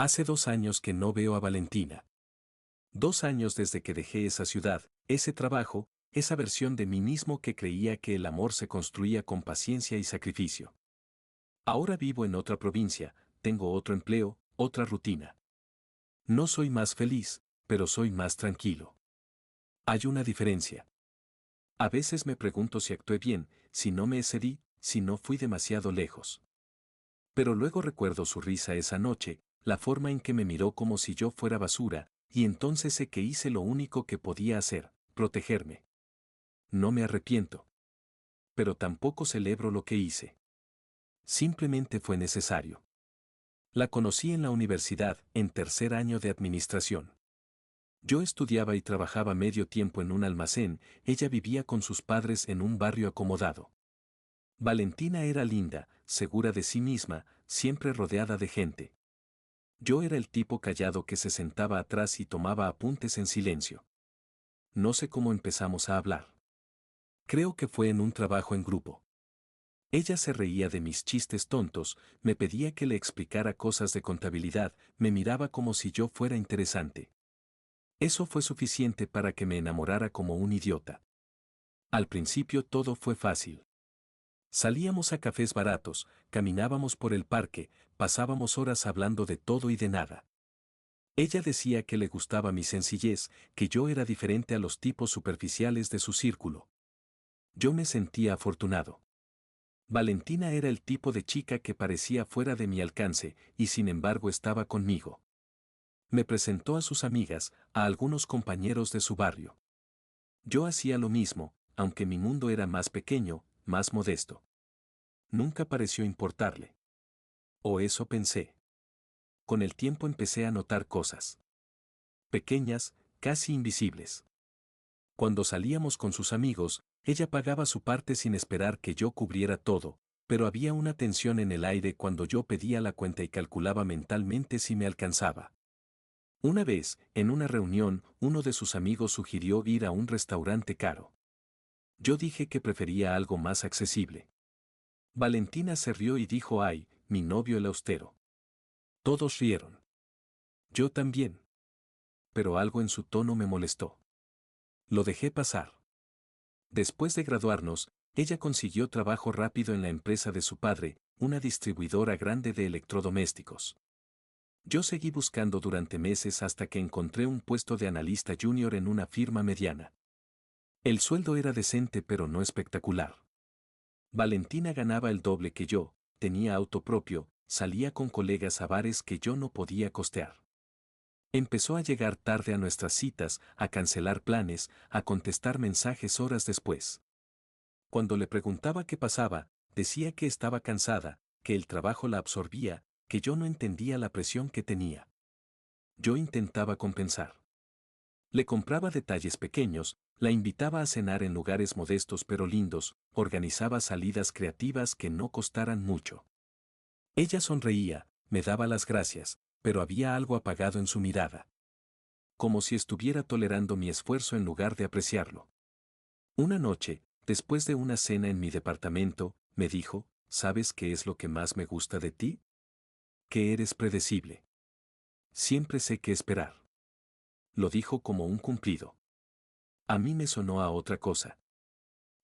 Hace 2 años que no veo a Valentina. 2 años desde que dejé esa ciudad, ese trabajo, esa versión de mí mismo que creía que el amor se construía con paciencia y sacrificio. Ahora vivo en otra provincia, tengo otro empleo, otra rutina. No soy más feliz, pero soy más tranquilo. Hay una diferencia. A veces me pregunto si actué bien, si no me excedí, si no fui demasiado lejos. Pero luego recuerdo su risa esa noche, la forma en que me miró como si yo fuera basura, y entonces sé que hice lo único que podía hacer, protegerme. No me arrepiento. Pero tampoco celebro lo que hice. Simplemente fue necesario. La conocí en la universidad, en tercer año de administración. Yo estudiaba y trabajaba medio tiempo en un almacén, ella vivía con sus padres en un barrio acomodado. Valentina era linda, segura de sí misma, siempre rodeada de gente. Yo era el tipo callado que se sentaba atrás y tomaba apuntes en silencio. No sé cómo empezamos a hablar. Creo que fue en un trabajo en grupo. Ella se reía de mis chistes tontos, me pedía que le explicara cosas de contabilidad, me miraba como si yo fuera interesante. Eso fue suficiente para que me enamorara como un idiota. Al principio todo fue fácil. Salíamos a cafés baratos, caminábamos por el parque, pasábamos horas hablando de todo y de nada. Ella decía que le gustaba mi sencillez, que yo era diferente a los tipos superficiales de su círculo. Yo me sentía afortunado. Valentina era el tipo de chica que parecía fuera de mi alcance, y sin embargo estaba conmigo. Me presentó a sus amigas, a algunos compañeros de su barrio. Yo hacía lo mismo, aunque mi mundo era más pequeño, más modesto. Nunca pareció importarle. O eso pensé. Con el tiempo empecé a notar cosas. Pequeñas, casi invisibles. Cuando salíamos con sus amigos, ella pagaba su parte sin esperar que yo cubriera todo, pero había una tensión en el aire cuando yo pedía la cuenta y calculaba mentalmente si me alcanzaba. Una vez, en una reunión, uno de sus amigos sugirió ir a un restaurante caro. Yo dije que prefería algo más accesible. Valentina se rió y dijo: «Ay, mi novio el austero». Todos rieron. Yo también. Pero algo en su tono me molestó. Lo dejé pasar. Después de graduarnos, ella consiguió trabajo rápido en la empresa de su padre, una distribuidora grande de electrodomésticos. Yo seguí buscando durante meses hasta que encontré un puesto de analista junior en una firma mediana. El sueldo era decente pero no espectacular. Valentina ganaba el doble que yo, tenía auto propio, salía con colegas a bares que yo no podía costear. Empezó a llegar tarde a nuestras citas, a cancelar planes, a contestar mensajes horas después. Cuando le preguntaba qué pasaba, decía que estaba cansada, que el trabajo la absorbía, que yo no entendía la presión que tenía. Yo intentaba compensar. Le compraba detalles pequeños, la invitaba a cenar en lugares modestos pero lindos, organizaba salidas creativas que no costaran mucho. Ella sonreía, me daba las gracias, pero había algo apagado en su mirada. Como si estuviera tolerando mi esfuerzo en lugar de apreciarlo. Una noche, después de una cena en mi departamento, me dijo: «¿Sabes qué es lo que más me gusta de ti? Que eres predecible. Siempre sé qué esperar». Lo dijo como un cumplido. A mí me sonó a otra cosa.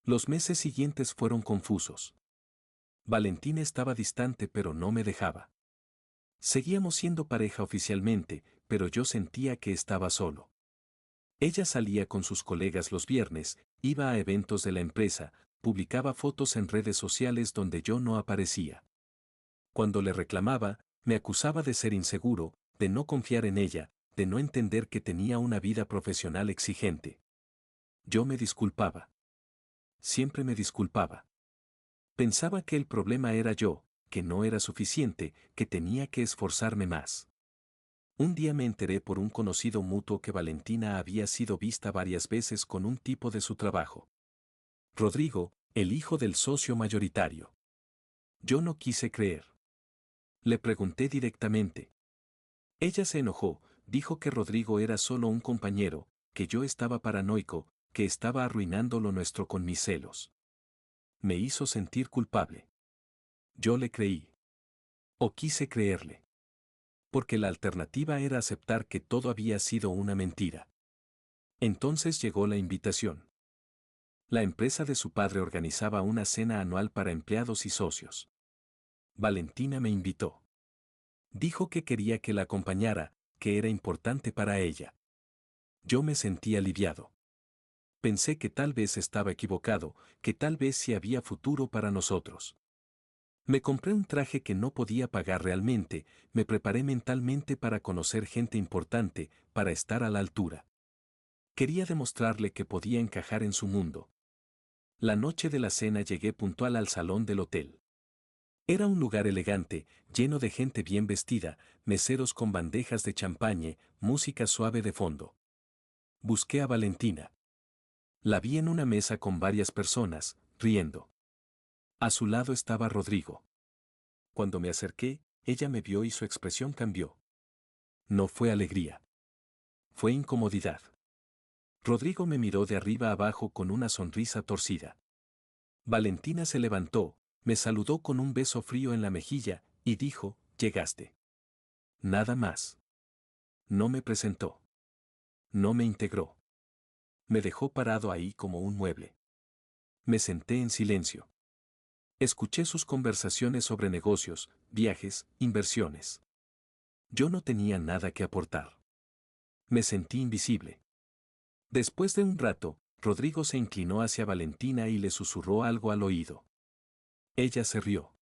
Los meses siguientes fueron confusos. Valentina estaba distante pero no me dejaba. Seguíamos siendo pareja oficialmente, pero yo sentía que estaba solo. Ella salía con sus colegas los viernes, iba a eventos de la empresa, publicaba fotos en redes sociales donde yo no aparecía. Cuando le reclamaba, me acusaba de ser inseguro, de no confiar en ella, de no entender que tenía una vida profesional exigente. Yo me disculpaba. Siempre me disculpaba. Pensaba que el problema era yo, que no era suficiente, que tenía que esforzarme más. Un día me enteré por un conocido mutuo que Valentina había sido vista varias veces con un tipo de su trabajo. Rodrigo, el hijo del socio mayoritario. Yo no quise creer. Le pregunté directamente. Ella se enojó, dijo que Rodrigo era solo un compañero, que yo estaba paranoico, que estaba arruinando lo nuestro con mis celos. Me hizo sentir culpable. Yo le creí. O quise creerle. porque la alternativa era aceptar que todo había sido una mentira. Entonces llegó la invitación. La empresa de su padre organizaba una cena anual para empleados y socios. Valentina me invitó. Dijo que quería que la acompañara, que era importante para ella. Yo me sentí aliviado. Pensé que tal vez estaba equivocado, que tal vez sí había futuro para nosotros. Me compré un traje que no podía pagar realmente, me preparé mentalmente para conocer gente importante, para estar a la altura. Quería demostrarle que podía encajar en su mundo. La noche de la cena llegué puntual al salón del hotel. Era un lugar elegante, lleno de gente bien vestida, meseros con bandejas de champaña, música suave de fondo. Busqué a Valentina. La vi en una mesa con varias personas, riendo. A su lado estaba Rodrigo. Cuando me acerqué, ella me vio y su expresión cambió. No fue alegría. Fue incomodidad. Rodrigo me miró de arriba abajo con una sonrisa torcida. Valentina se levantó, me saludó con un beso frío en la mejilla, y dijo, «Llegaste». Nada más. No me presentó. No me integró. Me dejó parado ahí como un mueble. Me senté en silencio. Escuché sus conversaciones sobre negocios, viajes, inversiones. Yo no tenía nada que aportar. Me sentí invisible. Después de un rato, Rodrigo se inclinó hacia Valentina y le susurró algo al oído. Ella se rió.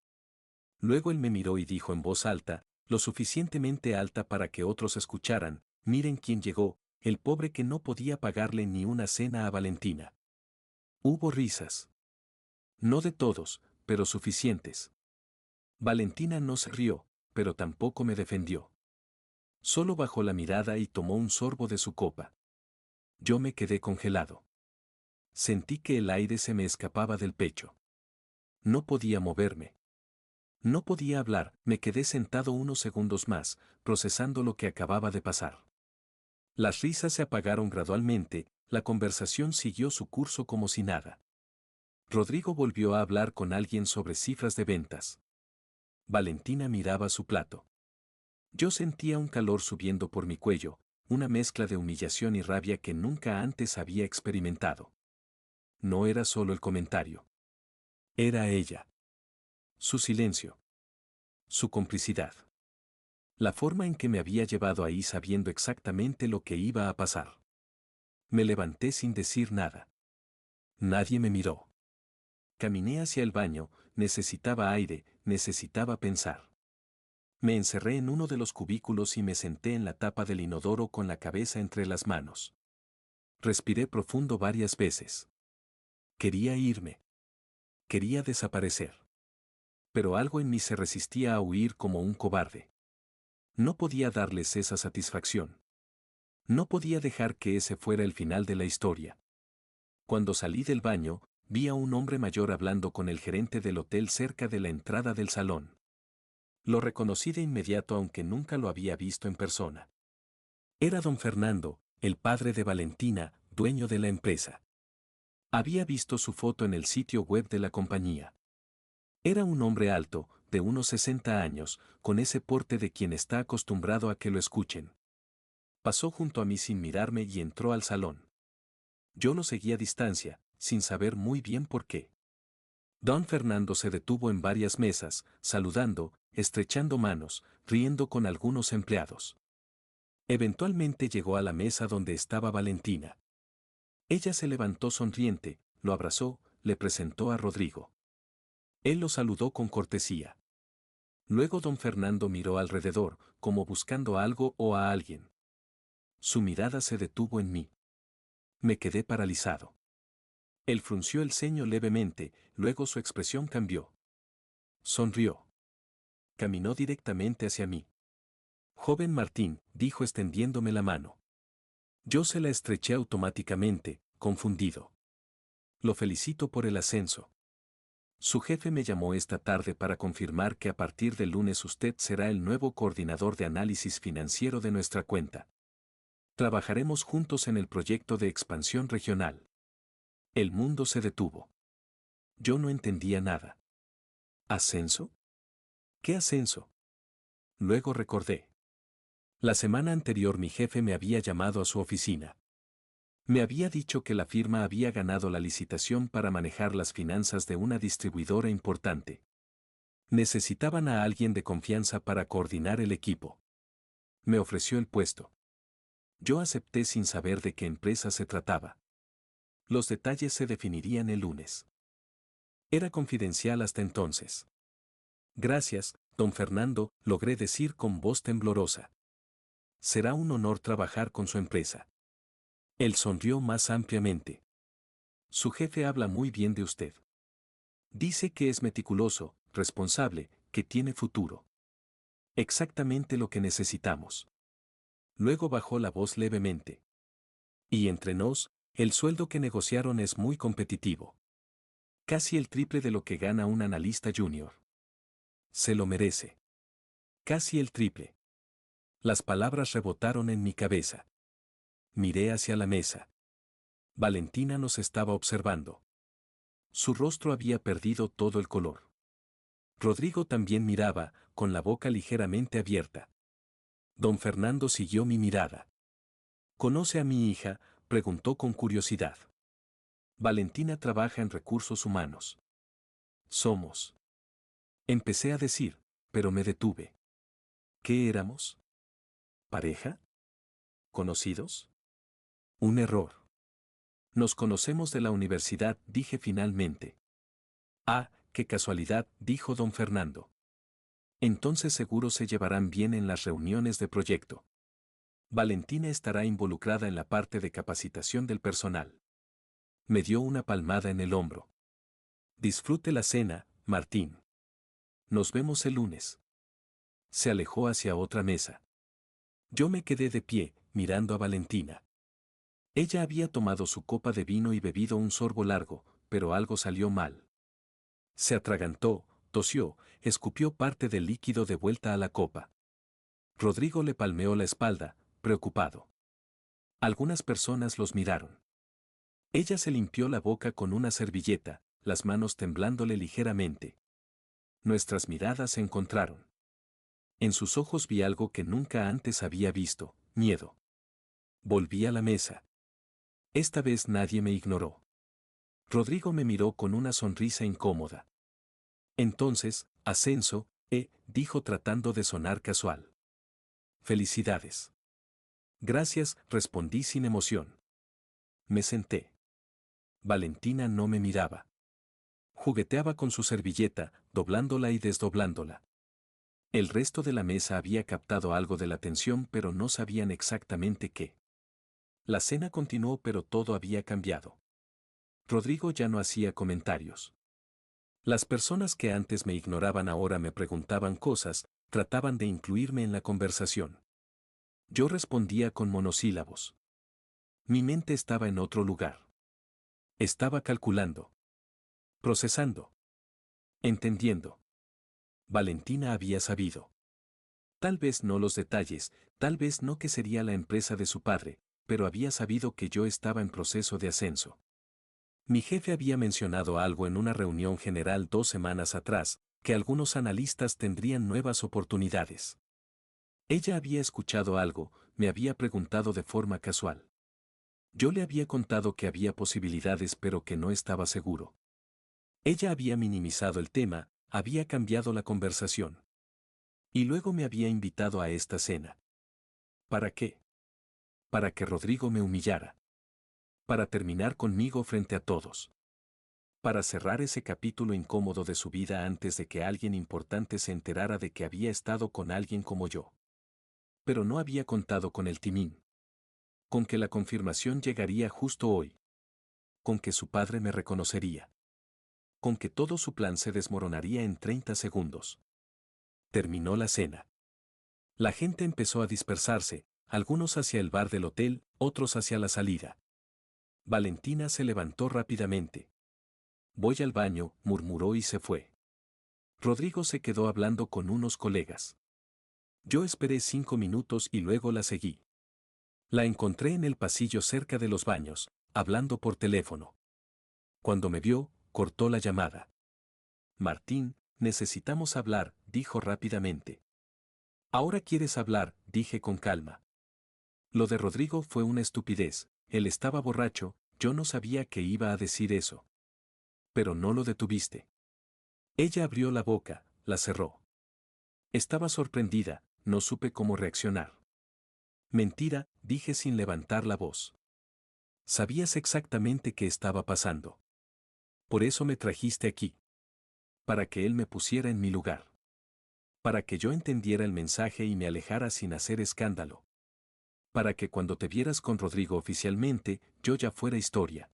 Luego él me miró y dijo en voz alta, lo suficientemente alta para que otros escucharan, «Miren quién llegó, el pobre que no podía pagarle ni una cena a Valentina». Hubo risas. No de todos, pero suficientes. Valentina no se rió, pero tampoco me defendió. Solo bajó la mirada y tomó un sorbo de su copa. Yo me quedé congelado. Sentí que el aire se me escapaba del pecho. No podía moverme. No podía hablar, me quedé sentado unos segundos más, procesando lo que acababa de pasar. Las risas se apagaron gradualmente, la conversación siguió su curso como si nada. Rodrigo volvió a hablar con alguien sobre cifras de ventas. Valentina miraba su plato. Yo sentía un calor subiendo por mi cuello, una mezcla de humillación y rabia que nunca antes había experimentado. No era solo el comentario. Era ella. Su silencio. Su complicidad. La forma en que me había llevado ahí sabiendo exactamente lo que iba a pasar. Me levanté sin decir nada. Nadie me miró. Caminé hacia el baño, necesitaba aire, necesitaba pensar. Me encerré en uno de los cubículos y me senté en la tapa del inodoro con la cabeza entre las manos. Respiré profundo varias veces. Quería irme. Quería desaparecer. Pero algo en mí se resistía a huir como un cobarde. No podía darles esa satisfacción. No podía dejar que ese fuera el final de la historia. Cuando salí del baño, vi a un hombre mayor hablando con el gerente del hotel cerca de la entrada del salón. Lo reconocí de inmediato aunque nunca lo había visto en persona. Era don Fernando, el padre de Valentina, dueño de la empresa. Había visto su foto en el sitio web de la compañía. Era un hombre alto, de unos 60 años, con ese porte de quien está acostumbrado a que lo escuchen. Pasó junto a mí sin mirarme y entró al salón. Yo lo seguí a distancia, sin saber muy bien por qué. Don Fernando se detuvo en varias mesas, saludando, estrechando manos, riendo con algunos empleados. Eventualmente llegó a la mesa donde estaba Valentina. Ella se levantó sonriente, lo abrazó, le presentó a Rodrigo. Él lo saludó con cortesía. Luego don Fernando miró alrededor, como buscando algo o a alguien. Su mirada se detuvo en mí. Me quedé paralizado. Él frunció el ceño levemente, luego su expresión cambió. Sonrió. Caminó directamente hacia mí. Joven Martín, dijo extendiéndome la mano. Yo se la estreché automáticamente, confundido. Lo felicito por el ascenso. Su jefe me llamó esta tarde para confirmar que a partir del lunes usted será el nuevo coordinador de análisis financiero de nuestra cuenta. Trabajaremos juntos en el proyecto de expansión regional. El mundo se detuvo. Yo no entendía nada. ¿Ascenso? ¿Qué ascenso? Luego recordé. La semana anterior mi jefe me había llamado a su oficina. Me había dicho que la firma había ganado la licitación para manejar las finanzas de una distribuidora importante. Necesitaban a alguien de confianza para coordinar el equipo. Me ofreció el puesto. Yo acepté sin saber de qué empresa se trataba. Los detalles se definirían el lunes. Era confidencial hasta entonces. Gracias, don Fernando, logré decir con voz temblorosa. Será un honor trabajar con su empresa. Él sonrió más ampliamente. Su jefe habla muy bien de usted. Dice que es meticuloso, responsable, que tiene futuro. Exactamente lo que necesitamos. Luego bajó la voz levemente. Y entre nos, el sueldo que negociaron es muy competitivo. Casi el triple de lo que gana un analista junior. Se lo merece. Casi el triple. Las palabras rebotaron en mi cabeza. Miré hacia la mesa. Valentina nos estaba observando. Su rostro había perdido todo el color. Rodrigo también miraba, con la boca ligeramente abierta. Don Fernando siguió mi mirada. ¿Conoce a mi hija?, preguntó con curiosidad. Valentina trabaja en recursos humanos. Somos. Empecé a decir, pero me detuve. ¿Qué éramos? ¿Pareja? ¿Conocidos? Un error. Nos conocemos de la universidad, dije finalmente. Ah, qué casualidad, dijo don Fernando. Entonces seguro se llevarán bien en las reuniones de proyecto. Valentina estará involucrada en la parte de capacitación del personal. Me dio una palmada en el hombro. Disfrute la cena, Martín. Nos vemos el lunes. Se alejó hacia otra mesa. Yo me quedé de pie, mirando a Valentina. Ella había tomado su copa de vino y bebido un sorbo largo, pero algo salió mal. Se atragantó, tosió, escupió parte del líquido de vuelta a la copa. Rodrigo le palmeó la espalda, preocupado. Algunas personas los miraron. Ella se limpió la boca con una servilleta, las manos temblándole ligeramente. Nuestras miradas se encontraron. En sus ojos vi algo que nunca antes había visto, miedo. Volví a la mesa. Esta vez nadie me ignoró. Rodrigo me miró con una sonrisa incómoda. Entonces, ascenso, dijo tratando de sonar casual. Felicidades. Gracias, respondí sin emoción. Me senté. Valentina no me miraba. Jugueteaba con su servilleta, doblándola y desdoblándola. El resto de la mesa había captado algo de la tensión, pero no sabían exactamente qué. La cena continuó, pero todo había cambiado. Rodrigo ya no hacía comentarios. Las personas que antes me ignoraban ahora me preguntaban cosas, trataban de incluirme en la conversación. Yo respondía con monosílabos. Mi mente estaba en otro lugar. Estaba calculando. Procesando. Entendiendo. Valentina había sabido. Tal vez no los detalles, tal vez no que sería la empresa de su padre, pero había sabido que yo estaba en proceso de ascenso. Mi jefe había mencionado algo en una reunión general 2 semanas atrás, que algunos analistas tendrían nuevas oportunidades. Ella había escuchado algo, me había preguntado de forma casual. Yo le había contado que había posibilidades pero que no estaba seguro. Ella había minimizado el tema, había cambiado la conversación. Y luego me había invitado a esta cena. ¿Para qué? Para que Rodrigo me humillara. Para terminar conmigo frente a todos. Para cerrar ese capítulo incómodo de su vida antes de que alguien importante se enterara de que había estado con alguien como yo. Pero no había contado con el timín. Con que la confirmación llegaría justo hoy. Con que su padre me reconocería. Con que todo su plan se desmoronaría en 30 segundos. Terminó la cena. La gente empezó a dispersarse, algunos hacia el bar del hotel, otros hacia la salida. Valentina se levantó rápidamente. Voy al baño, murmuró y se fue. Rodrigo se quedó hablando con unos colegas. Yo esperé 5 minutos y luego la seguí. La encontré en el pasillo cerca de los baños, hablando por teléfono. Cuando me vio, cortó la llamada. Martín, necesitamos hablar, dijo rápidamente. ¿Ahora quieres hablar?, dije con calma. Lo de Rodrigo fue una estupidez, él estaba borracho, yo no sabía que iba a decir eso. Pero no lo detuviste. Ella abrió la boca, la cerró. Estaba sorprendida, no supe cómo reaccionar. Mentira, dije sin levantar la voz. Sabías exactamente qué estaba pasando. Por eso me trajiste aquí. Para que él me pusiera en mi lugar. Para que yo entendiera el mensaje y me alejara sin hacer escándalo. Para que cuando te vieras con Rodrigo oficialmente, yo ya fuera historia.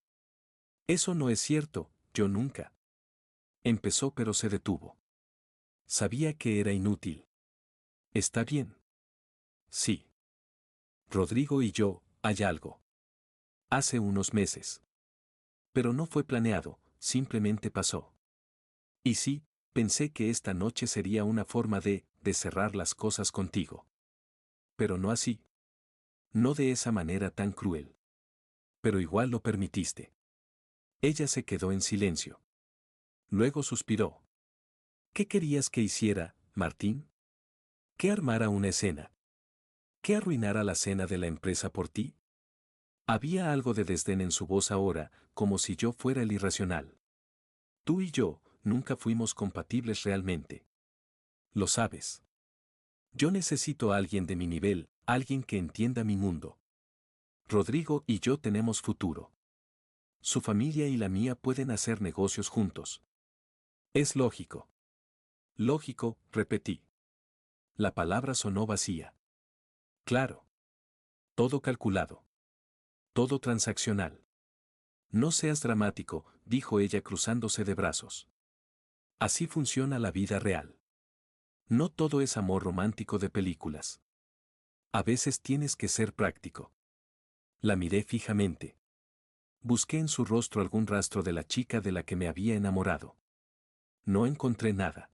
Eso no es cierto, yo nunca. Empezó pero se detuvo. Sabía que era inútil. ¿Está bien? Sí. Rodrigo y yo, hay algo. Hace unos meses. Pero no fue planeado, simplemente pasó. Y sí, pensé que esta noche sería una forma de cerrar las cosas contigo. Pero no así. No de esa manera tan cruel. Pero igual lo permitiste. Ella se quedó en silencio. Luego suspiró. ¿Qué querías que hiciera, Martín? ¿Que armara una escena? ¿Que arruinara la cena de la empresa por ti? Había algo de desdén en su voz ahora, como si yo fuera el irracional. Tú y yo, nunca fuimos compatibles realmente. Lo sabes. Yo necesito a alguien de mi nivel, alguien que entienda mi mundo. Rodrigo y yo tenemos futuro. Su familia y la mía pueden hacer negocios juntos. Es lógico. Lógico, repetí. La palabra sonó vacía. Claro. Todo calculado. Todo transaccional. No seas dramático, dijo ella cruzándose de brazos. Así funciona la vida real. No todo es amor romántico de películas. A veces tienes que ser práctico. La miré fijamente. Busqué en su rostro algún rastro de la chica de la que me había enamorado. No encontré nada.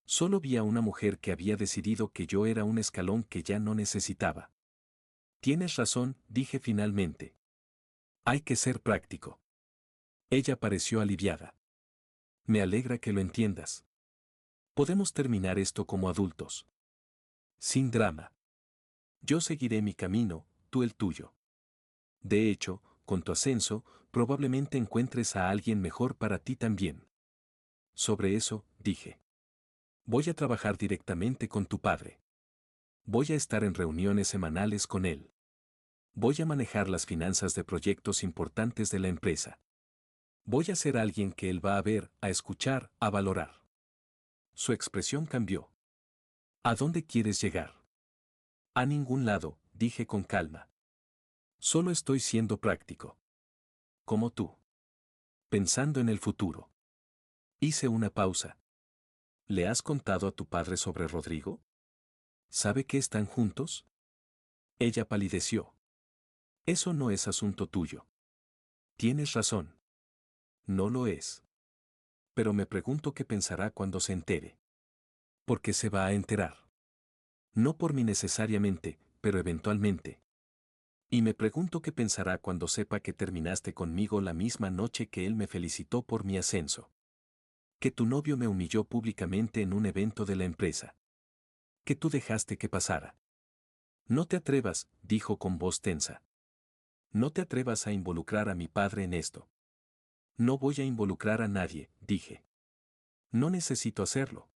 Solo vi a una mujer que había decidido que yo era un escalón que ya no necesitaba. Tienes razón, dije finalmente. Hay que ser práctico. Ella pareció aliviada. Me alegra que lo entiendas. Podemos terminar esto como adultos. Sin drama. Yo seguiré mi camino, tú el tuyo. De hecho, con tu ascenso, probablemente encuentres a alguien mejor para ti también. Sobre eso, dije. Voy a trabajar directamente con tu padre. Voy a estar en reuniones semanales con él. Voy a manejar las finanzas de proyectos importantes de la empresa. Voy a ser alguien que él va a ver, a escuchar, a valorar. Su expresión cambió. ¿A dónde quieres llegar? A ningún lado, dije con calma. Solo estoy siendo práctico. Como tú. Pensando en el futuro. Hice una pausa. ¿Le has contado a tu padre sobre Rodrigo? ¿Sabe que están juntos? Ella palideció. Eso no es asunto tuyo. Tienes razón. No lo es. Pero me pregunto qué pensará cuando se entere. Porque se va a enterar. No por mí necesariamente, pero eventualmente. Y me pregunto qué pensará cuando sepa que terminaste conmigo la misma noche que él me felicitó por mi ascenso. Que tu novio me humilló públicamente en un evento de la empresa. Que tú dejaste que pasara. No te atrevas, dijo con voz tensa. No te atrevas a involucrar a mi padre en esto. No voy a involucrar a nadie, dije. No necesito hacerlo.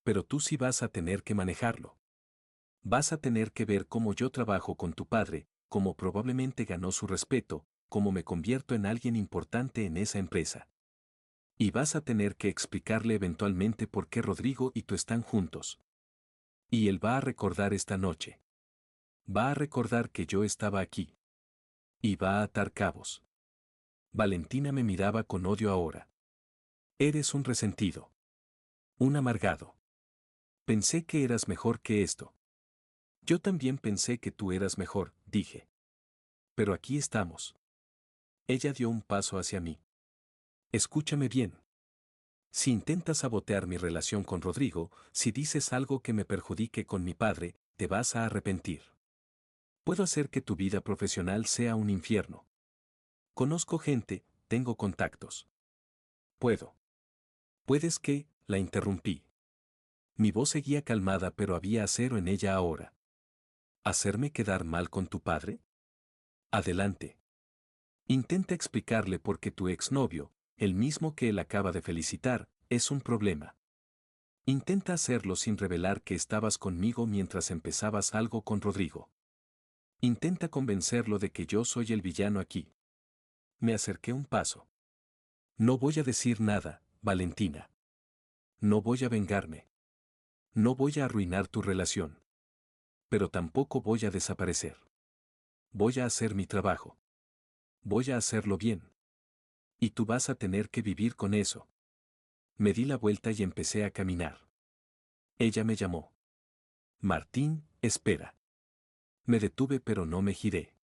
Pero tú sí vas a tener que manejarlo. Vas a tener que ver cómo yo trabajo con tu padre, cómo probablemente ganó su respeto, cómo me convierto en alguien importante en esa empresa. Y vas a tener que explicarle eventualmente por qué Rodrigo y tú están juntos. Y él va a recordar esta noche. Va a recordar que yo estaba aquí. Y va a atar cabos. Valentina me miraba con odio ahora. Eres un resentido. Un amargado. Pensé que eras mejor que esto. Yo también pensé que tú eras mejor, dije. Pero aquí estamos. Ella dio un paso hacia mí. Escúchame bien. Si intentas sabotear mi relación con Rodrigo, si dices algo que me perjudique con mi padre, te vas a arrepentir. Puedo hacer que tu vida profesional sea un infierno. Conozco gente, tengo contactos. Puedo. Puedes que, la interrumpí. Mi voz seguía calmada pero había acero en ella ahora. ¿Hacerme quedar mal con tu padre? Adelante. Intenta explicarle por qué tu exnovio, el mismo que él acaba de felicitar, es un problema. Intenta hacerlo sin revelar que estabas conmigo mientras empezabas algo con Rodrigo. Intenta convencerlo de que yo soy el villano aquí. Me acerqué un paso. No voy a decir nada, Valentina. No voy a vengarme. No voy a arruinar tu relación. Pero tampoco voy a desaparecer. Voy a hacer mi trabajo. Voy a hacerlo bien. Y tú vas a tener que vivir con eso. Me di la vuelta y empecé a caminar. Ella me llamó. Martín, espera. Me detuve pero no me giré.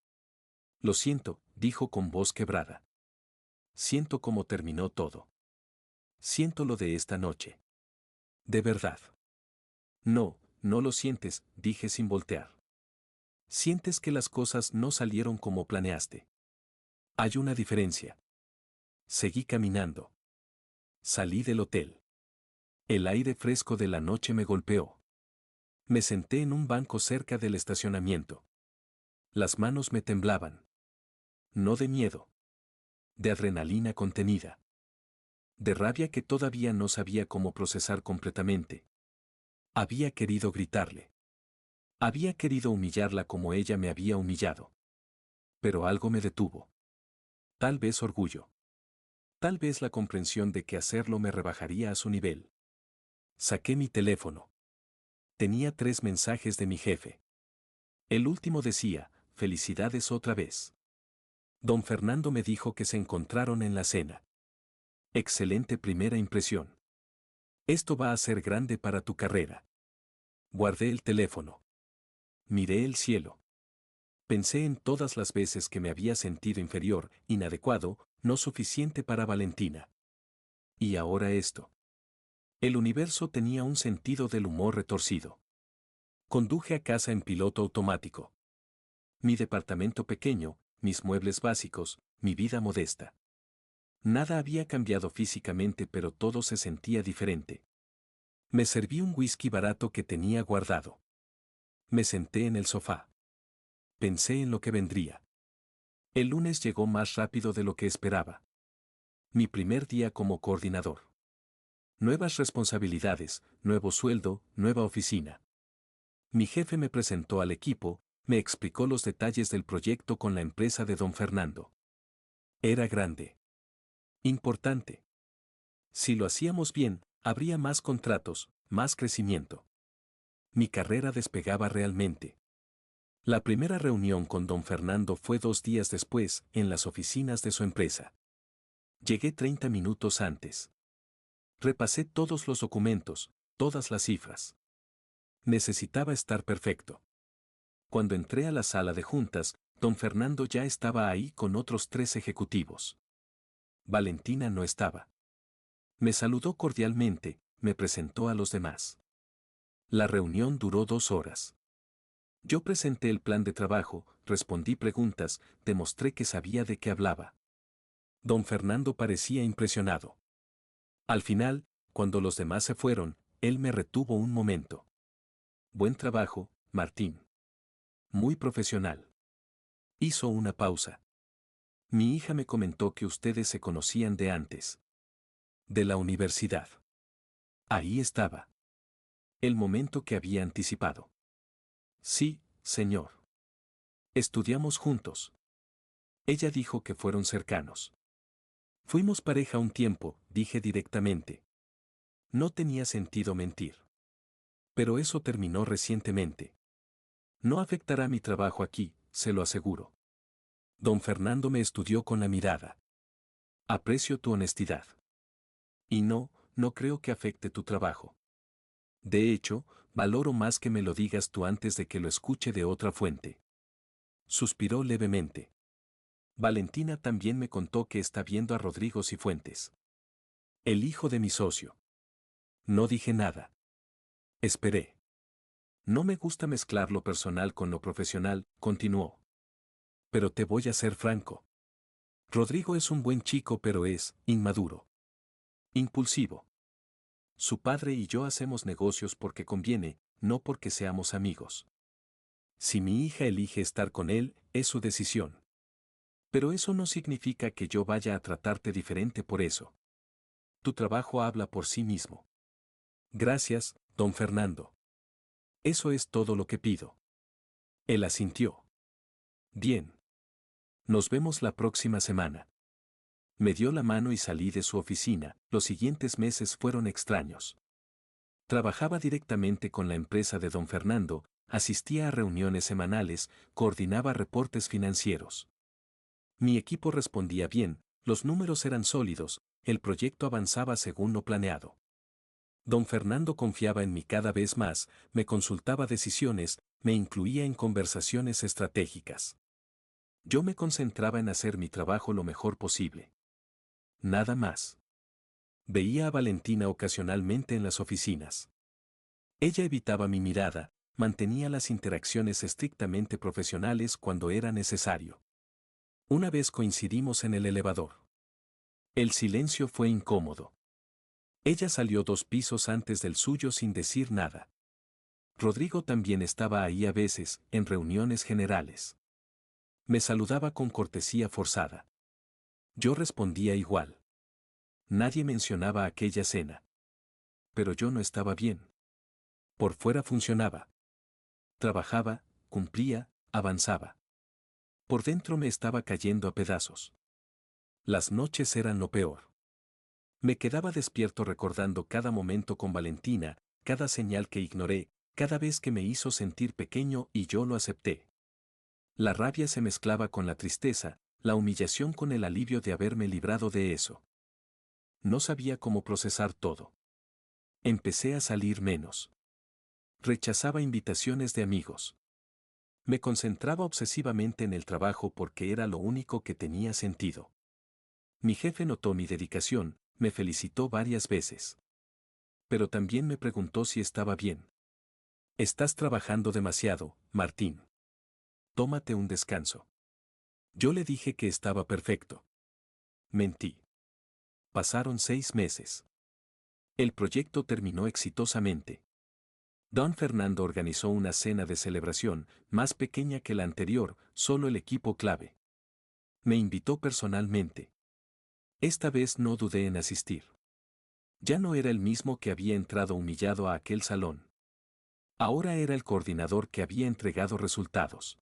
Lo siento, dijo con voz quebrada. Siento cómo terminó todo. Siento lo de esta noche. De verdad. No, no lo sientes, dije sin voltear. Sientes que las cosas no salieron como planeaste. Hay una diferencia. Seguí caminando. Salí del hotel. El aire fresco de la noche me golpeó. Me senté en un banco cerca del estacionamiento. Las manos me temblaban. No de miedo. De adrenalina contenida. De rabia que todavía no sabía cómo procesar completamente. Había querido gritarle. Había querido humillarla como ella me había humillado. Pero algo me detuvo. Tal vez orgullo. Tal vez la comprensión de que hacerlo me rebajaría a su nivel. Saqué mi teléfono. Tenía 3 mensajes de mi jefe. El último decía, felicidades otra vez. Don Fernando me dijo que se encontraron en la cena. Excelente primera impresión. Esto va a ser grande para tu carrera. Guardé el teléfono. Miré el cielo. Pensé en todas las veces que me había sentido inferior, inadecuado, no suficiente para Valentina. Y ahora esto. El universo tenía un sentido del humor retorcido. Conduje a casa en piloto automático. Mi departamento pequeño, mis muebles básicos, mi vida modesta. Nada había cambiado físicamente, pero todo se sentía diferente. Me serví un whisky barato que tenía guardado. Me senté en el sofá. Pensé en lo que vendría. El lunes llegó más rápido de lo que esperaba. Mi primer día como coordinador. Nuevas responsabilidades, nuevo sueldo, nueva oficina. Mi jefe me presentó al equipo, me explicó los detalles del proyecto con la empresa de don Fernando. Era grande. Importante. Si lo hacíamos bien, habría más contratos, más crecimiento. Mi carrera despegaba realmente. La primera reunión con don Fernando fue 2 días después, en las oficinas de su empresa. Llegué 30 minutos antes. Repasé todos los documentos, todas las cifras. Necesitaba estar perfecto. Cuando entré a la sala de juntas, don Fernando ya estaba ahí con otros 3 ejecutivos. Valentina no estaba. Me saludó cordialmente, me presentó a los demás. La reunión duró 2 horas. Yo presenté el plan de trabajo, respondí preguntas, demostré que sabía de qué hablaba. Don Fernando parecía impresionado. Al final, cuando los demás se fueron, él me retuvo un momento. Buen trabajo, Martín. Muy profesional. Hizo una pausa. Mi hija me comentó que ustedes se conocían de antes. De la universidad. Ahí estaba. El momento que había anticipado. Sí, señor. Estudiamos juntos. Ella dijo que fueron cercanos. Fuimos pareja un tiempo, dije directamente. No tenía sentido mentir. Pero eso terminó recientemente. No afectará mi trabajo aquí, se lo aseguro. Don Fernando me estudió con la mirada. Aprecio tu honestidad. Y no, no creo que afecte tu trabajo. De hecho, valoro más que me lo digas tú antes de que lo escuche de otra fuente. Suspiró levemente. Valentina también me contó que está viendo a Rodrigo Cifuentes. El hijo de mi socio. No dije nada. Esperé. No me gusta mezclar lo personal con lo profesional, continuó. Pero te voy a ser franco. Rodrigo es un buen chico pero es inmaduro. Impulsivo. Su padre y yo hacemos negocios porque conviene, no porque seamos amigos. Si mi hija elige estar con él, es su decisión. Pero eso no significa que yo vaya a tratarte diferente por eso. Tu trabajo habla por sí mismo. Gracias, don Fernando. Eso es todo lo que pido. Él asintió. Bien. Nos vemos la próxima semana. Me dio la mano y salí de su oficina. Los siguientes meses fueron extraños. Trabajaba directamente con la empresa de don Fernando, asistía a reuniones semanales, coordinaba reportes financieros. Mi equipo respondía bien, los números eran sólidos, el proyecto avanzaba según lo planeado. Don Fernando confiaba en mí cada vez más, me consultaba decisiones, me incluía en conversaciones estratégicas. Yo me concentraba en hacer mi trabajo lo mejor posible. Nada más. Veía a Valentina ocasionalmente en las oficinas. Ella evitaba mi mirada, mantenía las interacciones estrictamente profesionales cuando era necesario. Una vez coincidimos en el elevador. El silencio fue incómodo. Ella salió 2 pisos antes del suyo sin decir nada. Rodrigo también estaba ahí a veces, en reuniones generales. Me saludaba con cortesía forzada. Yo respondía igual. Nadie mencionaba aquella cena. Pero yo no estaba bien. Por fuera funcionaba. Trabajaba, cumplía, avanzaba. Por dentro me estaba cayendo a pedazos. Las noches eran lo peor. Me quedaba despierto recordando cada momento con Valentina, cada señal que ignoré, cada vez que me hizo sentir pequeño y yo lo acepté. La rabia se mezclaba con la tristeza, la humillación con el alivio de haberme librado de eso. No sabía cómo procesar todo. Empecé a salir menos. Rechazaba invitaciones de amigos. Me concentraba obsesivamente en el trabajo porque era lo único que tenía sentido. Mi jefe notó mi dedicación, me felicitó varias veces. Pero también me preguntó si estaba bien. Estás trabajando demasiado, Martín. Tómate un descanso. Yo le dije que estaba perfecto. Mentí. Pasaron 6 meses. El proyecto terminó exitosamente. Don Fernando organizó una cena de celebración, más pequeña que la anterior, solo el equipo clave. Me invitó personalmente. Esta vez no dudé en asistir. Ya no era el mismo que había entrado humillado a aquel salón. Ahora era el coordinador que había entregado resultados.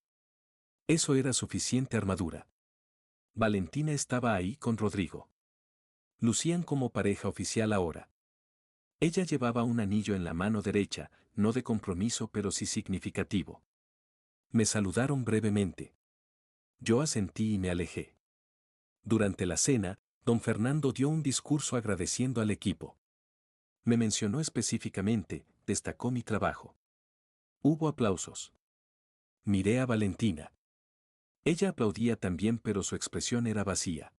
Eso era suficiente armadura. Valentina estaba ahí con Rodrigo. Lucían como pareja oficial ahora. Ella llevaba un anillo en la mano derecha, no de compromiso pero sí significativo. Me saludaron brevemente. Yo asentí y me alejé. Durante la cena, don Fernando dio un discurso agradeciendo al equipo. Me mencionó específicamente, destacó mi trabajo. Hubo aplausos. Miré a Valentina. Ella aplaudía también pero su expresión era vacía.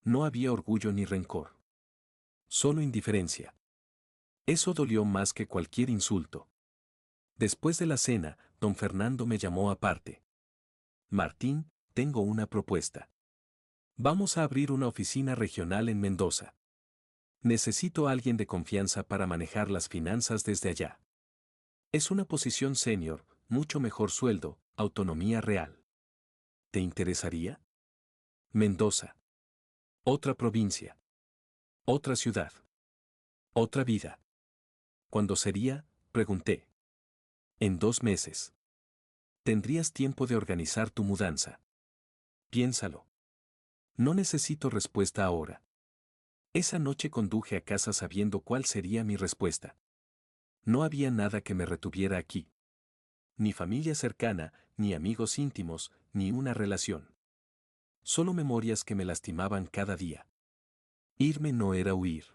No había orgullo ni rencor. Solo indiferencia. Eso dolió más que cualquier insulto. Después de la cena, don Fernando me llamó aparte. Martín, tengo una propuesta. Vamos a abrir una oficina regional en Mendoza. Necesito a alguien de confianza para manejar las finanzas desde allá. Es una posición senior, mucho mejor sueldo, autonomía real. ¿Te interesaría? Mendoza. Otra provincia. Otra ciudad. Otra vida. ¿Cuándo sería? Pregunté. En 2 meses. Tendrías tiempo de organizar tu mudanza. Piénsalo. No necesito respuesta ahora. Esa noche conduje a casa sabiendo cuál sería mi respuesta. No había nada que me retuviera aquí. Ni familia cercana, ni amigos íntimos, ni una relación. Solo memorias que me lastimaban cada día. Irme no era huir.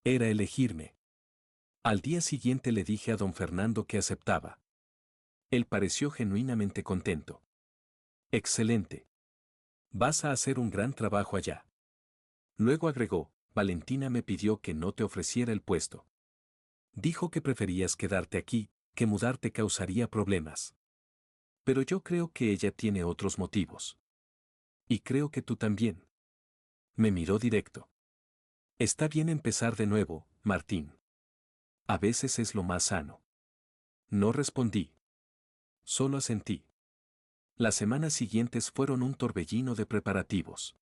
Era elegirme. Al día siguiente le dije a don Fernando que aceptaba. Él pareció genuinamente contento. Excelente. Vas a hacer un gran trabajo allá. Luego agregó, Valentina me pidió que no te ofreciera el puesto. Dijo que preferías quedarte aquí, que mudarte causaría problemas. Pero yo creo que ella tiene otros motivos. Y creo que tú también. Me miró directo. Está bien empezar de nuevo, Martín. A veces es lo más sano. No respondí. Solo asentí. Las semanas siguientes fueron un torbellino de preparativos.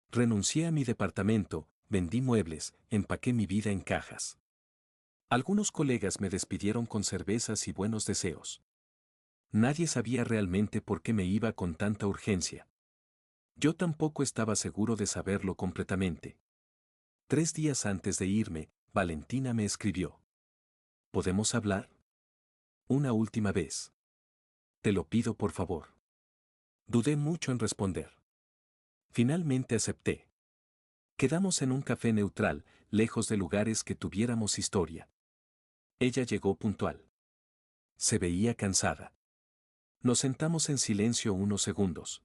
Renuncié a mi departamento, vendí muebles, empaqué mi vida en cajas. Algunos colegas me despidieron con cervezas y buenos deseos. Nadie sabía realmente por qué me iba con tanta urgencia. Yo tampoco estaba seguro de saberlo completamente. 3 días antes de irme, Valentina me escribió. ¿Podemos hablar? Una última vez. Te lo pido por favor. Dudé mucho en responder. Finalmente acepté. Quedamos en un café neutral, lejos de lugares que tuviéramos historia. Ella llegó puntual. Se veía cansada. Nos sentamos en silencio unos segundos.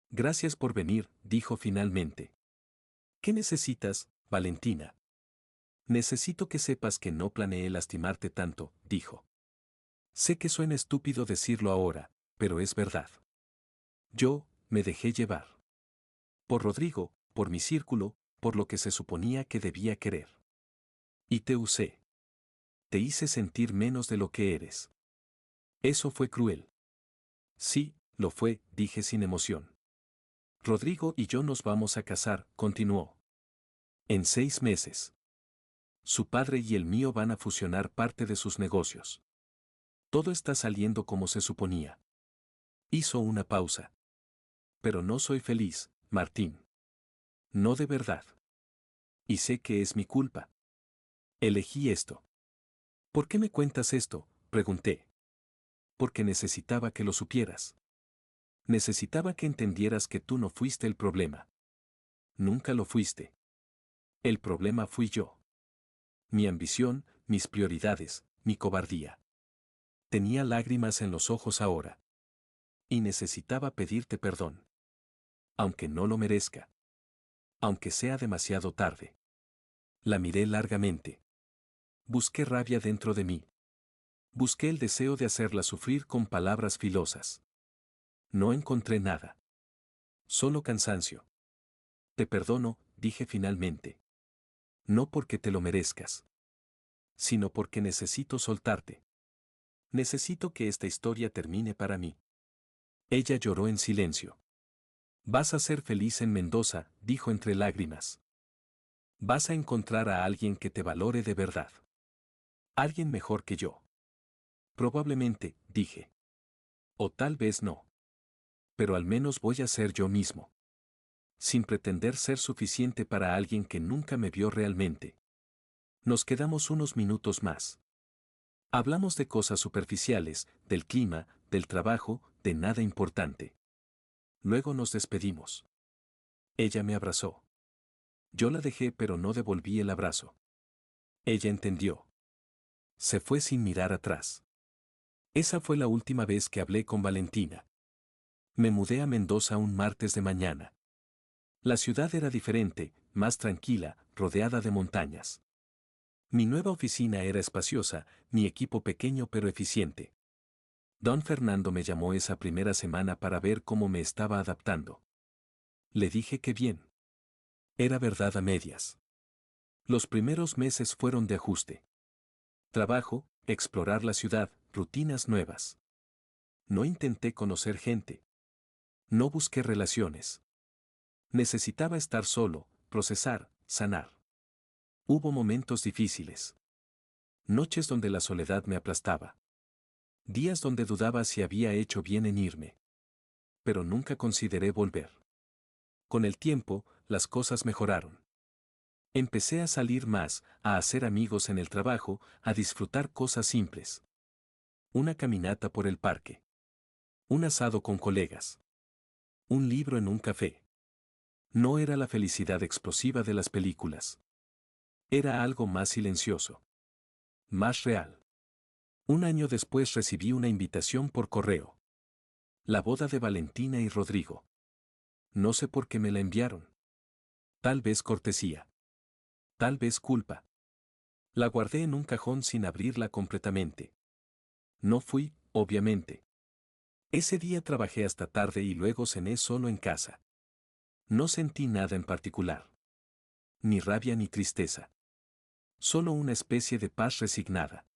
Gracias por venir, dijo finalmente. ¿Qué necesitas, Valentina? Necesito que sepas que no planeé lastimarte tanto, dijo. Sé que suena estúpido decirlo ahora, pero es verdad. Yo, me dejé llevar. Por Rodrigo, por mi círculo, por lo que se suponía que debía querer. Y te usé. Te hice sentir menos de lo que eres. Eso fue cruel. Sí, lo fue, dije sin emoción. Rodrigo y yo nos vamos a casar, continuó. En 6 meses. Su padre y el mío van a fusionar parte de sus negocios. Todo está saliendo como se suponía. Hizo una pausa. Pero no soy feliz, Martín. No de verdad. Y sé que es mi culpa. Elegí esto. ¿Por qué me cuentas esto?, pregunté. Porque necesitaba que lo supieras. Necesitaba que entendieras que tú no fuiste el problema. Nunca lo fuiste. El problema fui yo. Mi ambición, mis prioridades, mi cobardía. Tenía lágrimas en los ojos ahora. Y necesitaba pedirte perdón. Aunque no lo merezca. Aunque sea demasiado tarde. La miré largamente. Busqué rabia dentro de mí. Busqué el deseo de hacerla sufrir con palabras filosas. No encontré nada. Solo cansancio. Te perdono, dije finalmente. No porque te lo merezcas. Sino porque necesito soltarte. Necesito que esta historia termine para mí. Ella lloró en silencio. Vas a ser feliz en Mendoza, dijo entre lágrimas. Vas a encontrar a alguien que te valore de verdad. Alguien mejor que yo. Probablemente, dije. O tal vez no. Pero al menos voy a ser yo mismo. Sin pretender ser suficiente para alguien que nunca me vio realmente. Nos quedamos unos minutos más. Hablamos de cosas superficiales, del clima, del trabajo, de nada importante. Luego nos despedimos. Ella me abrazó. Yo la dejé pero no devolví el abrazo. Ella entendió. Se fue sin mirar atrás. Esa fue la última vez que hablé con Valentina. Me mudé a Mendoza un martes de mañana. La ciudad era diferente, más tranquila, rodeada de montañas. Mi nueva oficina era espaciosa, mi equipo pequeño pero eficiente. Don Fernando me llamó esa primera semana para ver cómo me estaba adaptando. Le dije que bien. Era verdad a medias. Los primeros meses fueron de ajuste. Trabajo, explorar la ciudad, rutinas nuevas. No intenté conocer gente. No busqué relaciones. Necesitaba estar solo, procesar, sanar. Hubo momentos difíciles. Noches donde la soledad me aplastaba. Días donde dudaba si había hecho bien en irme. Pero nunca consideré volver. Con el tiempo, las cosas mejoraron. Empecé a salir más, a hacer amigos en el trabajo, a disfrutar cosas simples. Una caminata por el parque. Un asado con colegas. Un libro en un café. No era la felicidad explosiva de las películas. Era algo más silencioso. Más real. Un año después recibí una invitación por correo. La boda de Valentina y Rodrigo. No sé por qué me la enviaron. Tal vez cortesía. Tal vez culpa. La guardé en un cajón sin abrirla completamente. No fui, obviamente. Ese día trabajé hasta tarde y luego cené solo en casa. No sentí nada en particular. Ni rabia ni tristeza. Solo una especie de paz resignada.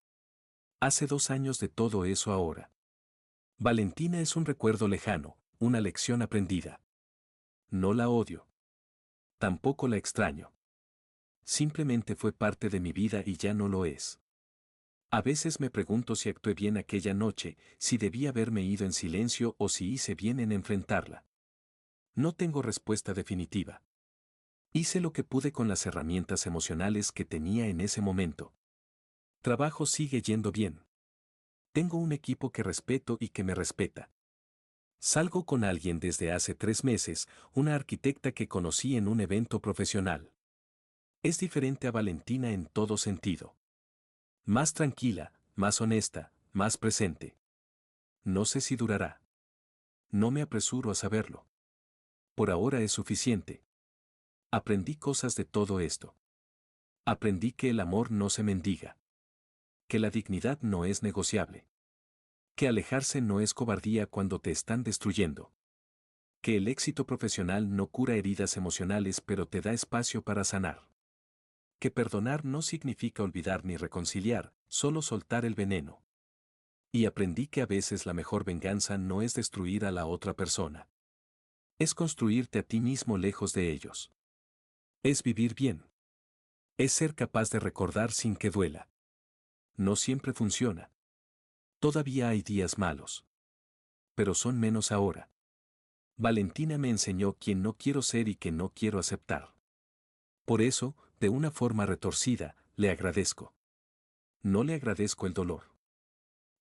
Hace 2 años de todo eso ahora. Valentina es un recuerdo lejano, una lección aprendida. No la odio. Tampoco la extraño. Simplemente fue parte de mi vida y ya no lo es. A veces me pregunto si actué bien aquella noche, si debí haberme ido en silencio o si hice bien en enfrentarla. No tengo respuesta definitiva. Hice lo que pude con las herramientas emocionales que tenía en ese momento. Trabajo sigue yendo bien. Tengo un equipo que respeto y que me respeta. Salgo con alguien desde hace 3 meses, una arquitecta que conocí en un evento profesional. Es diferente a Valentina en todo sentido. Más tranquila, más honesta, más presente. No sé si durará. No me apresuro a saberlo. Por ahora es suficiente. Aprendí cosas de todo esto. Aprendí que el amor no se mendiga. Que la dignidad no es negociable. Que alejarse no es cobardía cuando te están destruyendo. Que el éxito profesional no cura heridas emocionales pero te da espacio para sanar. Que perdonar no significa olvidar ni reconciliar, solo soltar el veneno. Y aprendí que a veces la mejor venganza no es destruir a la otra persona. Es construirte a ti mismo lejos de ellos. Es vivir bien. Es ser capaz de recordar sin que duela. No siempre funciona. Todavía hay días malos. Pero son menos ahora. Valentina me enseñó quién no quiero ser y que no quiero aceptar. Por eso, de una forma retorcida, le agradezco. No le agradezco el dolor.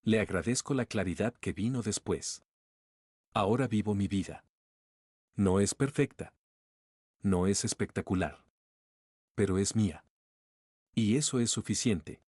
Le agradezco la claridad que vino después. Ahora vivo mi vida. No es perfecta. No es espectacular. Pero es mía. Y eso es suficiente.